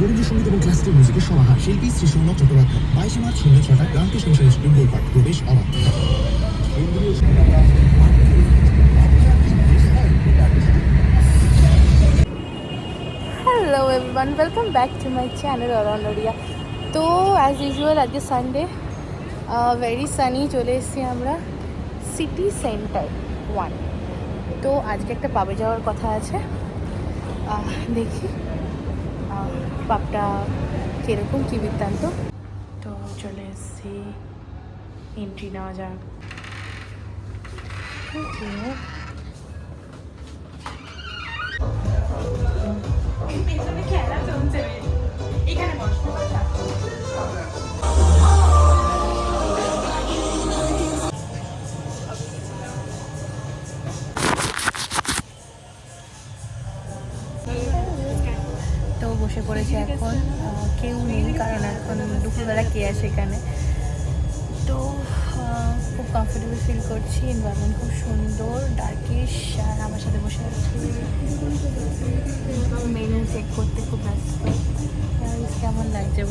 রবীন্দ্রসঙ্গীত এবং ক্লাসিক্যাল মিউজিকের সমাহার। শিল্পী শ্রী সৌনক চট্টোপাধ্যায়। 22 মার্চ সন্ধ্যা 6টায় রামকৃষ্ণ মিশনের স্ক্রিন বই পাঠ। প্রবেশ অবাধ। Hello everyone, welcome back to my channel অরণ্যরিয়া। তো অ্যাজ ইউজুয়াল আজকে সানডে, ভেরি সানি, চলে এসেছি আমরা সিটি সেন্টার 1। তো আজকে একটা পাবে যাওয়ার কথা আছে, দেখি পাবটা কীরকম কী বৃত্তান্ত। তো চলে এসেছি, এন্ট্রি নেওয়া যাক। তো বসে পড়েছে এখন, কেউ নেই কারণ এখন দুপুরবেলা কে আসে এখানে। তো খুব কমফোর্টেবল ফিল করছি, এনভায়রনমেন্ট খুব সুন্দর, ডার্কিশ, আর আমার সাথে বসে আছি মেনু চেক করতে খুব ব্যস্ত। কেমন লাগছে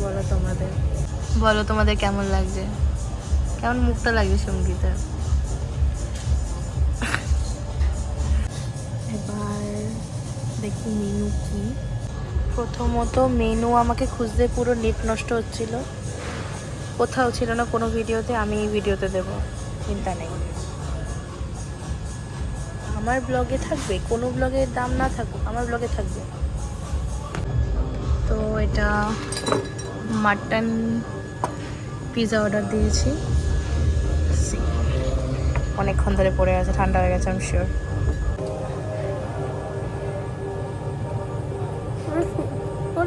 বলো তোমাদের কেমন লাগছে, কেমন মুখটা লাগছে সঙ্গীতা? এবার দেখি মেনু কি। প্রথমত মেনু আমাকে খুঁজতে পুরো নেট নষ্ট হচ্ছিল, কোথাও ছিল না কোনো ভিডিওতে। আমি এই ভিডিওতে দেবো, চিন্তা নেই। আমার ব্লগে থাকবে, কোনো ব্লগের দাম না থাকুক, আমার ব্লগে থাকবে। তো এটা মাটন পিৎজা অর্ডার দিয়েছি, অনেকক্ষণ ধরে পড়ে আছে, ঠান্ডা হয়ে গেছে আমি শিওর।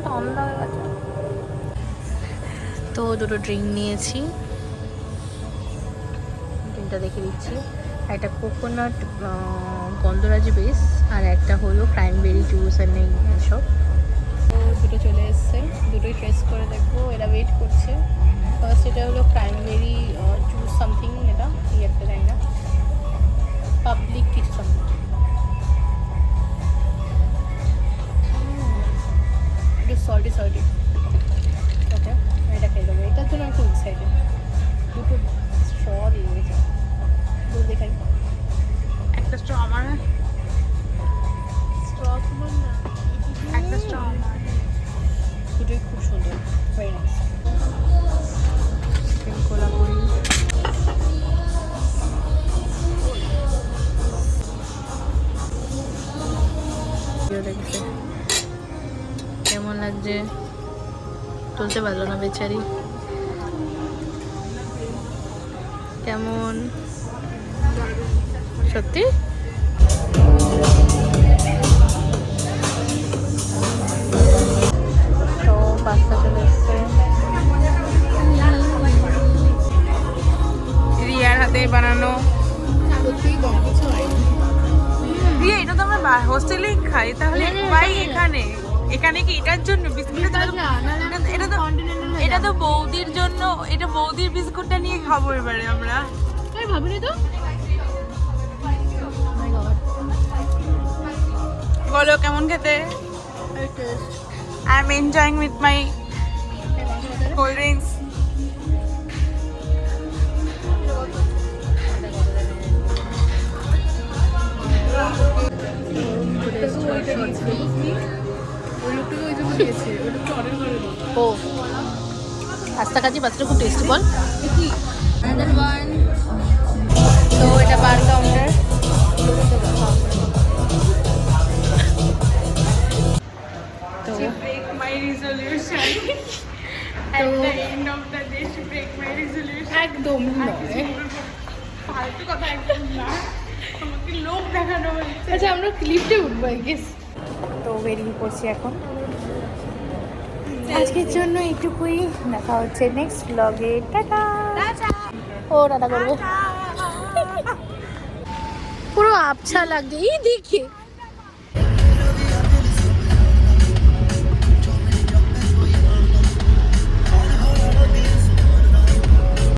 ঠান্ডা হয়ে গেছে। তো দুটো ড্রিঙ্ক নিয়েছি, ড্রিঙ্কটা দেখে দিচ্ছি। একটা কোকোনাট গন্ধরাজ বেস, আর একটা হলো ক্রাইমবেরি জুস আর নেই এসব। তো দুটো চলে এসছে, দুটোই টেস্ট করে দেখবো। এরা ওয়েট করছে। ফার্স্ট এটা হলো ক্রাইমবেরি জুস সামথিং, এটা কি একটা জানি না, পাবলিক কিছু সামথিং। একটু সল্টি ওকে, এটা খেয়ে দেবো। এটার জন্য আমি খুব এক্সাইটেড। দুটো স্ট্র দিয়ে দিয়েছে, দুধ দেখাই। একটা স্ট্র আমার, স্ট্র তোমার না, একটা স্ট্র আমার। দুটোই খুব সুন্দর, ভেরি নাইস। কোলাপুরি দেখতে কেমন লাগছে, তুলতে পারলো না বেচারি। কেমন সত্যি? তো পাস্তা চলে এসছে রিয়ার হাতে বানানো। রিয়া, এটা তো আমরা হোস্টেলেই খাই, তাহলে ভাই এখানে কি এটার জন্য বিস্কুট? এটা তো বৌদির জন্য, এটা বৌদির বিস্কুটটা নিয়ে খাবো এবারে আমরা। ভাবিনি তো, বলো কেমন খেতে? I am enjoying with my cold drinks. ও পাস্তা খাচ্ছি, পাস্তা খুব টেস্টি। বল তো এটা বার কাউন্টার। তো একদম আচ্ছা, আমরা লিফটে উঠবো আই গেস। তো বেরিয়ে পড়ছি এখন, আজকের জন্য এইটুকুই। দেখা হচ্ছে নেক্সট ব্লগে। টাটা। ও টাটা করবে, পুরো আবছা লাগছে এই দেখে।